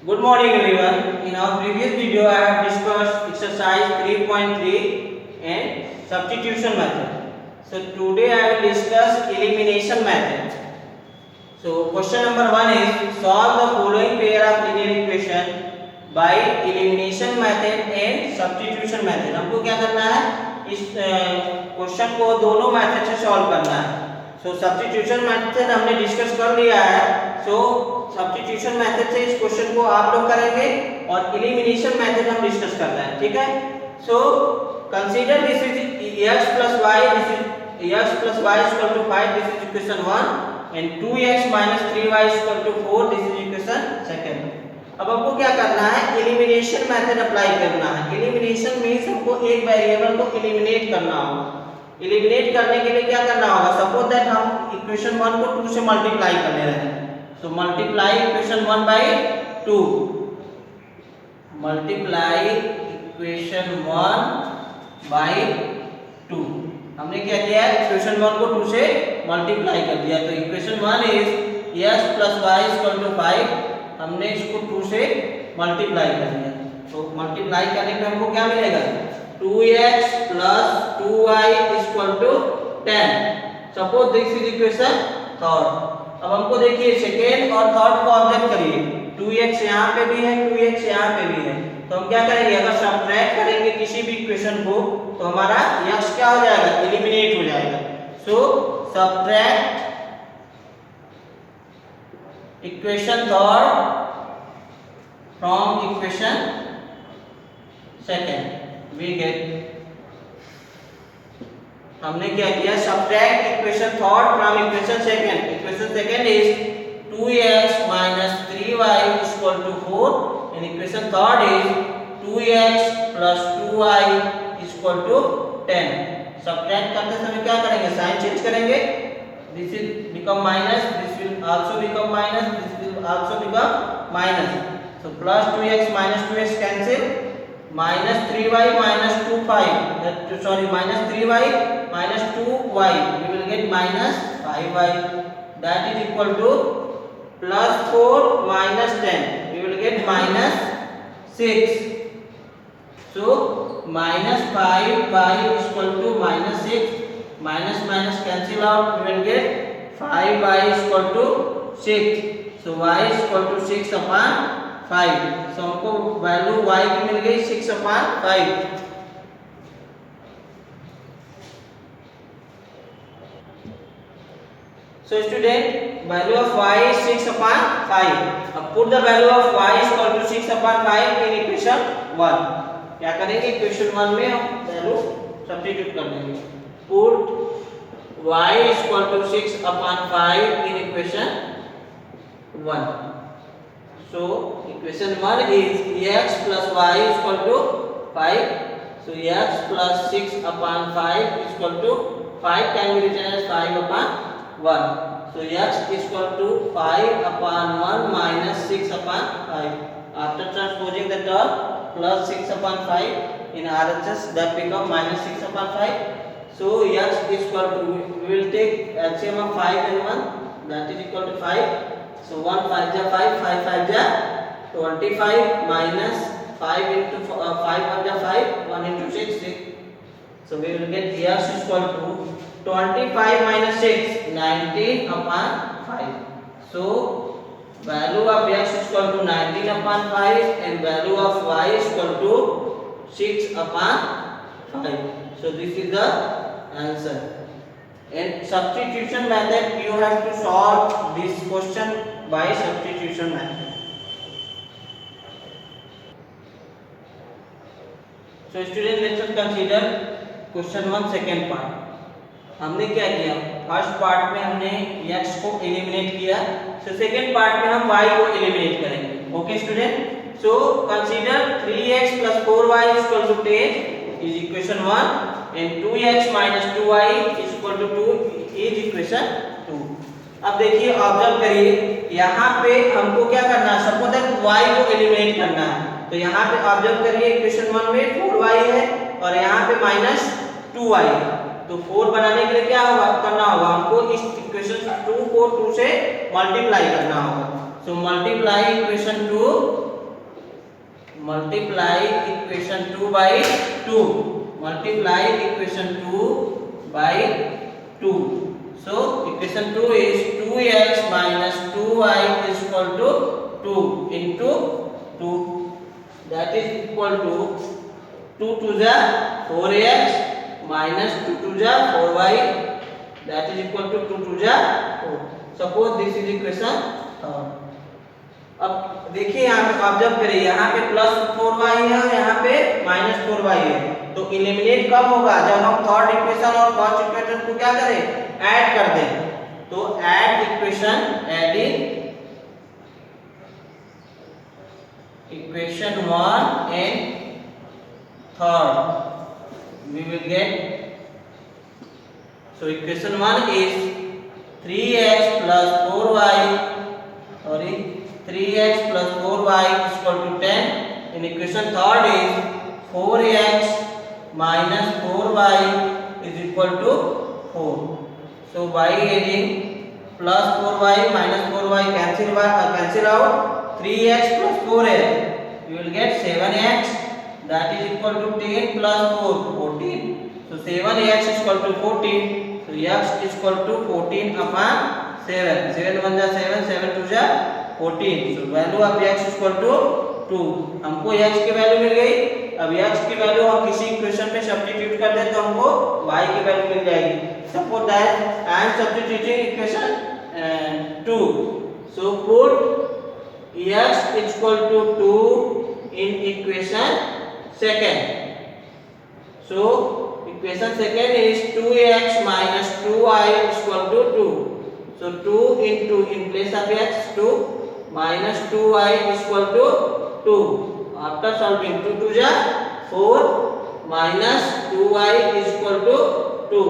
Good morning everyone. In our previous video I have discussed exercise 3.3 and substitution method. So today I will discuss elimination method. So question number 1 is solve the following pair of linear equation by elimination method and substitution method. हमको क्या करना है, इस question को दोनों method से solve करना है. सो सब्स्टिट्यूशन मेथड हमने डिस्कस कर लिया है. सो सब्स्टिट्यूशन मेथड से इस क्वेश्चन को आप लोग करेंगे और एलिमिनेशन मेथड हम डिस्कस कर रहे हैं. ठीक है. So consider this is x plus y, this is x plus y is equal to 5, this is equation 1 and 2x minus 3y is equal to 4, this is equation second. अब हमको क्या करना है, एलिमिनेशन मेथड अप्लाई करना है. Elimination means हमको एक variable को एलिमिनेट करना होगा. एलिमिनेट करने के लिए क्या करना होगा, सपोज दैट हम इक्वेशन 1 को 2 से मल्टीप्लाई करने रहे हैं. So multiply equation 1 by 2. Multiply equation 1 by 2. हमने क्या किया है, इक्वेशन 1 को 2 से मल्टीप्लाई कर दिया. तो equation 1 is x plus y is equal to 5. हमने इसको 2 से मल्टीप्लाई कर दिया. तो मल्टीप्लाई करने पे हमको क्या मिलेगा, 2x plus 2y is equal to 10. Suppose this is equation third. अब हमको देखिए सेकेंड और थर्ड को ऑब्जर्व करिए. 2x यहाँ पे भी है, 2x यहाँ पे भी है. तो हम क्या करेंगे, अगर सब्ट्रैक्ट करेंगे किसी भी इक्वेशन को तो हमारा x क्या हो जाएगा, एलिमिनेट हो जाएगा. So subtract equation third from equation second. We get, हमने क्या किया, subtract equation third from equation second. Equation second is 2x minus 3y is equal to 4 and equation third is 2x plus 2y is equal to 10. Subtract करते समय क्या करेंगे, sign change करेंगे. This will become minus, this will also become minus, this will also become minus. So plus 2x minus 2x cancel, minus 3y minus 2y, minus 3y minus 2y, we will get minus 5y, that is equal to plus 4 minus 10, we will get minus 6. So minus 5y is equal to minus 6, minus minus cancel out, we will get 5y is equal to 6. So y is equal to 6 upon 5. So हमको value y की मिल गई 6 upon 5. So student, value of y is 6 upon 5. अब put the value of y is equal to 6 upon 5 in equation 1. क्या करेंगे, equation 1 में हम value substitute कर देंगे. Put y is equal to 6 upon 5 in equation 1. So equation 1 is x plus y is equal to 5. So x plus 6 upon 5 is equal to 5 can be written as 5 upon 1. So x is equal to 5 upon 1 minus 6 upon 5. After transposing the term, plus 6 upon 5 in RHS, that become minus 6 upon 5. So x is equal to, we will take LCM of 5 and 1, that is equal to 5. So 1 5 ja 5, 5 5 ja 25 minus 5 into 5 1 ja 5, 1 into 6 6. So we will get x is equal to 25 minus 6, 19 upon 5. So value of x is equal to 19 upon 5 and value of y is equal to 6 upon 5. So this is the answer. In substitution method you have to solve this question by substitution method. So student, let us consider question 1 second part. हमने क्या किया, first part में हमने x को eliminate किया. So second part में हम y को एलिमिनेट करेंगे. Okay student. So consider 3x plus 4y is equal to 10 is equation 1 and 2x minus 2y is equal to 2 is equation 2. अब देखिए, ऑब्जर्व करिए, यहाँ पे हमको क्या करना है, सपोज दैट y को एलिमिनेट करना है. तो यहाँ पे ऑब्जर्व करिए, इक्वेशन 1 में 4y है और यहाँ पे माइनस 2y है. तो 4 बनाने के लिए क्या होगा, करना होगा हमको इस इक्वेशन 2 को 2 से मल्टीप्लाई करना होगा. So multiply equation 2 multiply equation 2 by 2, multiply equation 2 by 2. So equation 2 is 2x minus 2y is equal to 2 into 2, that is equal to 2 to the 4x minus 2 to the 4y, that is equal to 2 to the 4. Suppose this is equation third. अब देखिए यहाँ पे आप जब करें, यहाँ पे plus 4y है और यहाँ पे माइनस 4y है, तो इलिमिनेट कब होगा? जब हम थर्ड इक्वेशन और फर्स्ट इक्वेशन को क्या करें? ऐड कर दें। तो add equation, adding equation 1 and third we will get, so equation 1 is 3x plus 4y, sorry 3x plus 4y is equal to 10, and equation third is 4x minus 4y is equal to 4. So by adding plus 4y minus 4y cancel out, 3x plus 4x you will get 7x, that is equal to 10 plus 4, 14. So 7x is equal to 14. So x is equal to 14 upon 7. 7 1 जा 7, 7 2 जा 14. So value of x is equal to 2. हमको x की value मिल गई। अब x की value हम किसी equation में सब्स्टिट्यूट कर दें तो हमको y की वैल्यू मिल जाएगी। Suppose that I am substituting equation 2. So put x is equal to 2 in equation second. So equation second is 2x minus 2y is equal to 2. So 2 into, in place of x 2 minus 2y is equal to 2. After solving 2 to the 4 minus 2y is equal to 2.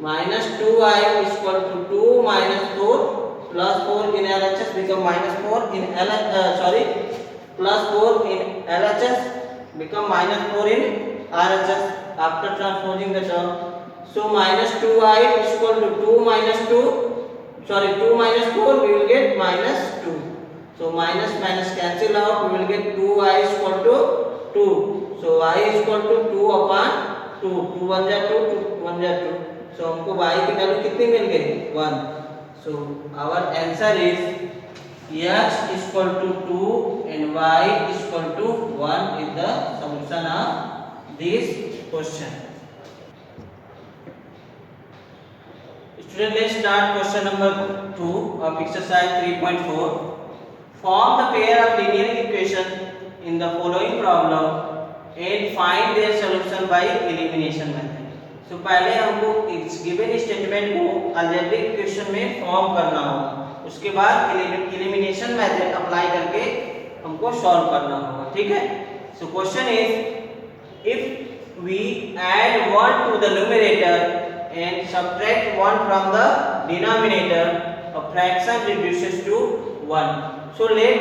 Minus 2y is equal to 2 minus 4 plus 4 in LHS become minus 4 in plus 4 in LHS become minus 4 in RHS after transposing the term. So minus 2y is equal to 2 minus 4 we will get minus 2. So minus minus cancel out, we will get 2y is equal to 2. So y is equal to 2 upon 2. 2 1 जा 2, 2 1 जा 2. So हमको y की value कितनी मिल गई? 1. So our answer is x is equal to 2 and y is equal to 1 is the solution of this question. Student, let's start question number 2 of exercise 3.4. Form the pair of linear equation in the following problem and find their solution by elimination method. तो पहले हमको इस given statement को algebraic equation में form करना होगा, उसके बाद एलिमिनेशन मेथड अप्लाई करके हमको सॉल्व करना होगा। ठीक है। So question is if we add 1 to the numerator and subtract 1 from the denominator, a fraction reduces to 1. So let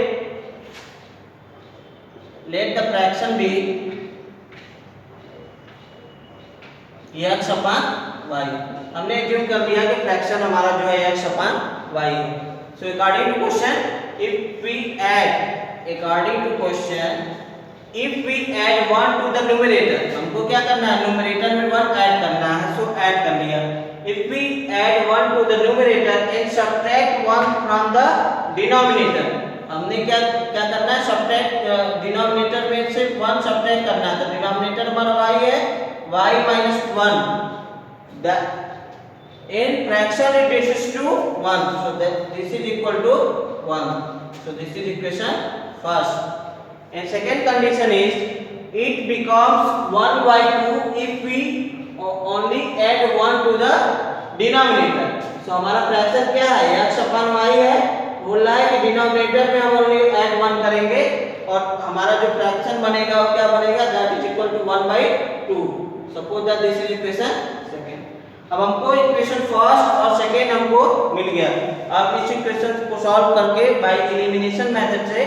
the fraction be x upon y. हमने assume कर लिया कि फ्रैक्शन हमारा जो है x upon y है. So according to question, if we add 1 to the numerator, हमको क्या करना है? न्यूमरेटर में 1 ऐड करना है, so ऐड कर लिया. If we add 1 to the numerator and subtract 1 from the denominator, हमने क्या करना है? सब्ट्रैक्ट डिनोमिनेटर में से 1 सब्ट्रैक्ट करना है, तो डिनोमिनेटर हमारा y है, y minus 1, the in fraction reduces to 1, so that this is equal to 1. So this is equation first. And second condition is it becomes 1 by 2 if we only add 1 to the denominator. So हमारा fraction क्या है? x upon y है, बोल रहा है कि denominator में हम ओनली ऐड 1 करेंगे और हमारा जो फ्रैक्शन बनेगा वो क्या बनेगा? That is equal to 1 by 2. Suppose that this is equation second. अब हमको इक्वेशन फर्स्ट और सेकंड हमको मिल गया. अब इस इक्वेशन को सॉल्व करके बाय एलिमिनेशन मेथड से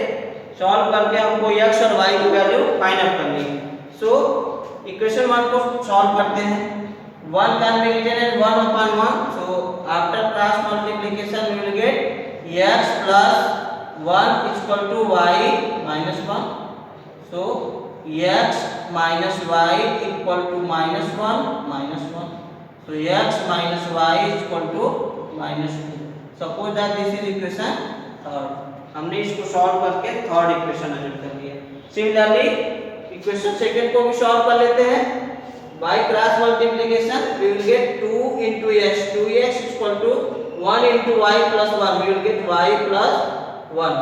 सॉल्व करके हमको x और y की वैल्यू फाइंड आउट करनी है. सो इक्वेशन 1 को सॉल्व करते हैं. 1 can be written as 1 upon 1. So after cross multiplication we will get x plus 1 is equal to y minus 1. So x minus y equal to -1. So x minus y is equal to -2. Suppose that this is equation third. हमने इसको solve करके third equation arrange कर लिया. Similarly equation second को भी solve कर लेते हैं. By cross multiplication we will get 2 into x. 2x is equal to 1 into y plus 1. We will get y plus 1.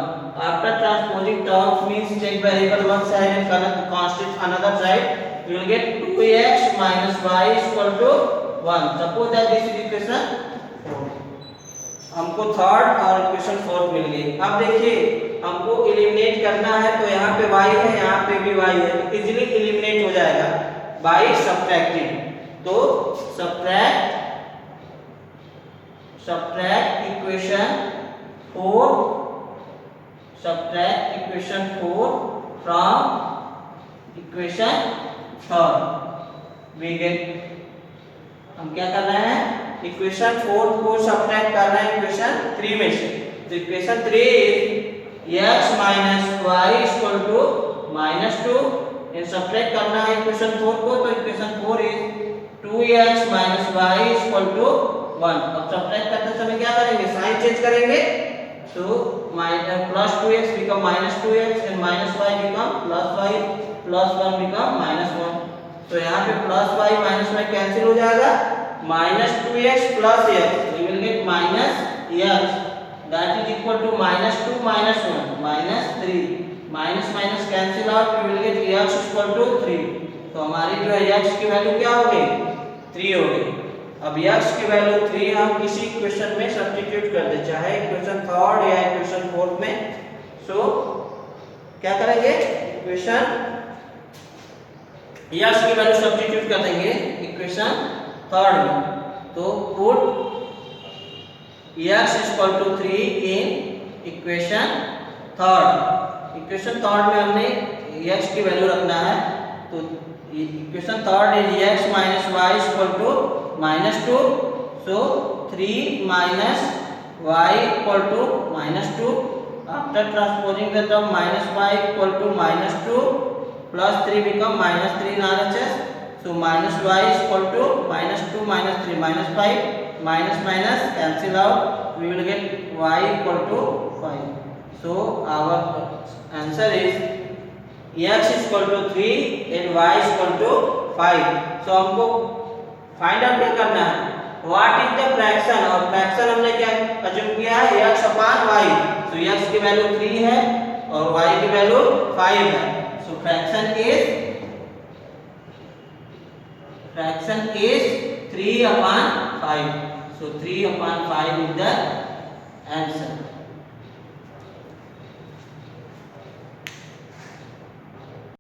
After transposing terms means take variable one side and constant another side. We will get 2x minus y is equal to 1. Suppose that this is equation 4. हमको third और equation fourth मिल गई. अब देखिए हमको eliminate करना है तो यहाँ पे y है, यहाँ पे भी y है, तो इजीली एलिमिनेट हो जाएगा by subtracting. तो subtract equation 4 from equation third. We get हम क्या कर रहे हैं इक्वेशन 4 को सब्ट्रैक्ट कर रहे हैं इक्वेशन 3 में से. तो equation 3 is x minus y is equal to -2. ये सब्ट्रैक्ट करना है इक्वेशन 4 को, तो equation 4 is 2x minus y is equal to 1. अब सब्ट्रैक्ट करते समय क्या करेंगे, साइन चेंज करेंगे. तो plus 2x become -2x and minus y become plus y plus 1 become -1. तो यहाँ पे plus y minus y cancel हो जाएगा. -2x plus x, we will get -x, that is equal to -2 minus 1 -3. Minus minus cancel out, we will get x equal to 3. तो हमारी जो है x की वैल्यू क्या हो गई, 3 हो गई. अब x की वैल्यू 3 हम किसी इक्वेशन में सब्स्टिट्यूट कर दे, चाहे इक्वेशन थर्ड या इक्वेशन फोर्थ में. सो क्या करेंगे, इक्वेशन x की वैल्यू सब्स्टिट्यूट कर देंगे इक्वेशन थर्ड में. तो put x equal to 3 in equation third. Equation third में हमने x की वैल्यू रखना है. तो equation third is x minus y is equal to -2. so 3 minus y equal to -2. after transposing the term -y equal to -2 plus 3 become -3 in RHS. so -y is equal to -2 minus 3 -5, minus cancel out, we will get y equal to 5. so our answer is x is equal to 3 and y is equal to 5. so हमको find out क्या करना है, what is the fraction. और fraction हमने क्या assume किया है, x upon y. तो x की वैल्यू 3 है और y की वैल्यू 5 है. सो fraction is 3 upon 5. so 3 upon 5 is the answer.